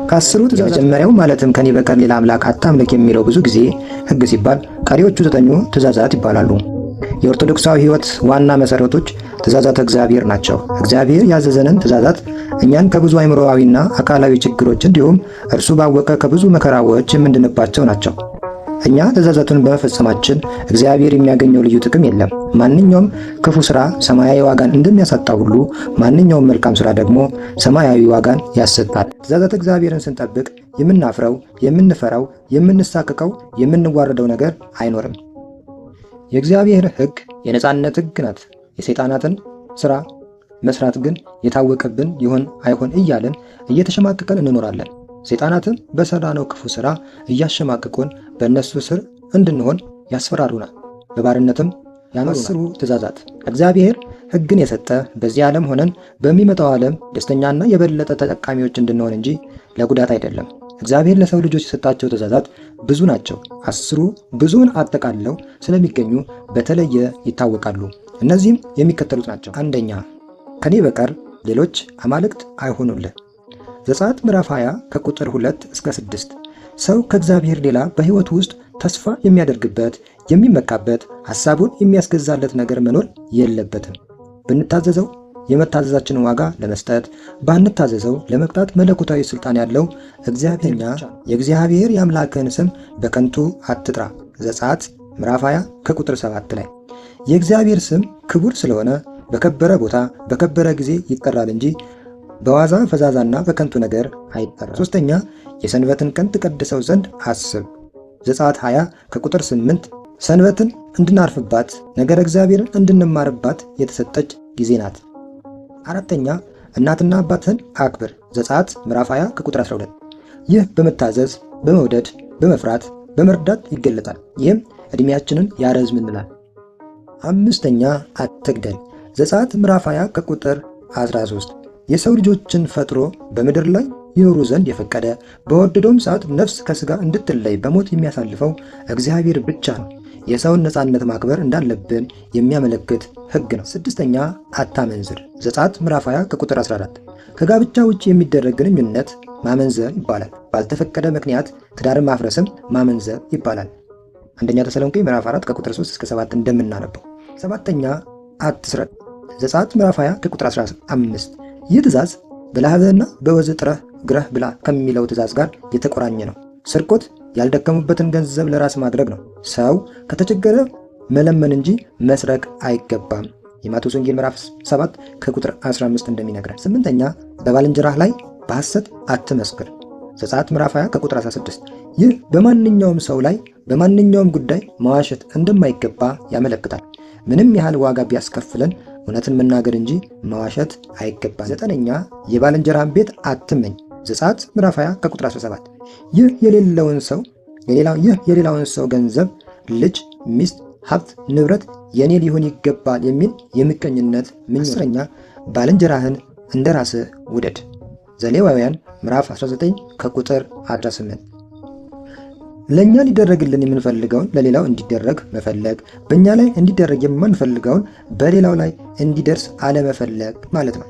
ከአስሩ የመጀመሪያው ማለትም ከኔ በቀር ሌላ አምላክ አታምልክ የሚለው ብዙ ጊዜ ሕግ ሲባል፣ ቀሪዎቹ 9 ትእዛዛት ይባላሉ። የኦርቶዶክሳዊ ሕይወት ዋና መሠረቶች ትእዛዛተ እግዚአብሔር ናቸው። እግዚአብሔር ያዘዘንን ትእዛዛት እኛን ከብዙ አእምሮአዊና አካላዊ ችግሮች እንዲሁም እርሱ ባወቀ ከብዙ መከራዎች የምንድንባቸው ናቸው። እኛ ትእዛዛቱን በመፈጸማችን እግዚአብሔር የሚያገኘው ልዩ ጥቅም የለም። ማንኛውም ክፉ ሥራ ሰማያዊ ዋጋን እንደሚያሳጣ ሁሉ ማንኛውም መልካም ሥራ ደግሞ ሰማያዊ ዋጋን ያሰጣል። ትእዛዛተ እግዚአብሔርን ስንጠብቅ የምናፍረው፣ የምንፈራው፣ የምንሳቀቀው፣ የምንዋረደው ነገር አይኖርም። የእግዚአብሔር ሕግ የነጻነት ሕግ ናት። የሰይጣናትን ሥራ መስራት ግን የታወቀብን ይሆን አይሆን እያልን እየተሸማቀቀን እንኖራለን። ሰይጣናትም በሠራነው ክፉ ሥራ እያሸማቀቁን በእነሱ ስር እንድንሆን ያስፈራሩናል፣ በባርነትም ያኖሩናል። 10 ትእዛዛት እግዚአብሔር ሕግን የሰጠ በዚህ ዓለም ሆነን በሚመጣው ዓለም ደስተኛና የበለጠ ተጠቃሚዎች እንድንሆን እንጂ ለጉዳት አይደለም። እግዚአብሔር ለሰው ልጆች የሰጣቸው ትእዛዛት ብዙ ናቸው። 10ሩ ብዙውን አጠቃልለው ስለሚገኙ በተለየ ይታወቃሉ። እነዚህም የሚከተሉት ናቸው። 1. ከኔ በቀር ሌሎች አማልክት አይሆኑልህ። ዘጸአት ምዕራፍ 20 ከቁጥር 2 እስከ 6። ሰው ከእግዚአብሔር ሌላ በሕይወቱ ውስጥ ተስፋ የሚያደርግበት፣ የሚመካበት፣ ሐሳቡን የሚያስገዛለት ነገር መኖር የለበትም። ብንታዘዘው የመታዘዛችንን ዋጋ ለመስጠት፣ ባንታዘዘው ለመቅጣት መለኮታዊ ሥልጣን ያለው እግዚአብሔርኛ የእግዚአብሔር የአምላክን ስም በከንቱ አትጥራ። ዘጸአት ምዕራፍ 20 ከቁጥር 7 ላይ የእግዚአብሔር ስም ክቡር ስለሆነ በከበረ ቦታ በከበረ ጊዜ ይጠራል እንጂ በዋዛ ፈዛዛና በከንቱ ነገር አይጠራም። 3. የሰንበትን ቀን ትቀድሰው ዘንድ አስብ። ዘጸአት 20 ከቁጥር 8 ሰንበትን እንድናርፍባት ነገረ እግዚአብሔርን እንድንማርባት የተሰጠች ጊዜ ናት። 4. እናትና አባትህን አክብር። ዘጸአት ምዕራፍ 20 ከቁጥር 12። ይህ በመታዘዝ በመውደድ በመፍራት በመርዳት ይገለጣል። ይህም ዕድሜያችንን ያረዝምልናል። 5. አትግደል። ዘጸአት ምዕራፍ 20 ከቁጥር 13 የሰው ልጆችን ፈጥሮ በምድር ላይ ይኖሩ ዘንድ የፈቀደ በወደደውም ሰዓት ነፍስ ከሥጋ እንድትለይ በሞት የሚያሳልፈው እግዚአብሔር ብቻ ነው። የሰውን ነፃነት ማክበር እንዳለብን የሚያመለክት ሕግ ነው። 6. አታመንዝር። ዘጸአት ምዕራፍ 20 ከቁጥር 14 ከጋብቻ ውጭ የሚደረግ ግንኙነት ማመንዘር ይባላል። ባልተፈቀደ ምክንያት ትዳርን ማፍረስም ማመንዘር ይባላል። 1 ተሰሎንቄ ምዕራፍ 4 ከቁጥር 3 እስከ 7 እንደምናነበው። 7. አትስረቅ። ዘጸአት ምዕራፍ 20 ከቁጥር 15 ይህ ትእዛዝ በላህብህና በወዝህ ጥረህ ግረህ ብላ ከሚለው ትእዛዝ ጋር የተቆራኘ ነው። ስርቆት ያልደከሙበትን ገንዘብ ለራስ ማድረግ ነው። ሰው ከተቸገረ መለመን እንጂ መስረቅ አይገባም። የማቴዎስ ወንጌል ምዕራፍ 7 ከቁጥር 15 እንደሚነግረን። 8. በባልንጀራህ ላይ በሐሰት አትመስክር። ዘጸአት ምዕራፍ 20 ከቁጥር 16 ይህ በማንኛውም ሰው ላይ በማንኛውም ጉዳይ መዋሸት እንደማይገባ ያመለክታል። ምንም ያህል ዋጋ ቢያስከፍለን እውነትን መናገር እንጂ መዋሸት አይገባም። 9. የባልንጀራህን ቤት አትመኝ። ዘጸአት ምዕራፍ 20 ከቁጥር 17 ይህ የሌላውን ሰው ገንዘብ፣ ልጅ፣ ሚስት፣ ሀብት፣ ንብረት የኔ ሊሆን ይገባል የሚል የምቀኝነት ምኞት። 10. ባልንጀራህን እንደ ራስህ ውደድ። ዘሌዋውያን ምዕራፍ 19 ከቁጥር 18 ለእኛ ሊደረግልን የምንፈልገውን ለሌላው እንዲደረግ መፈለግ፣ በእኛ ላይ እንዲደረግ የማንፈልገውን በሌላው ላይ እንዲደርስ አለመፈለግ ማለት ነው።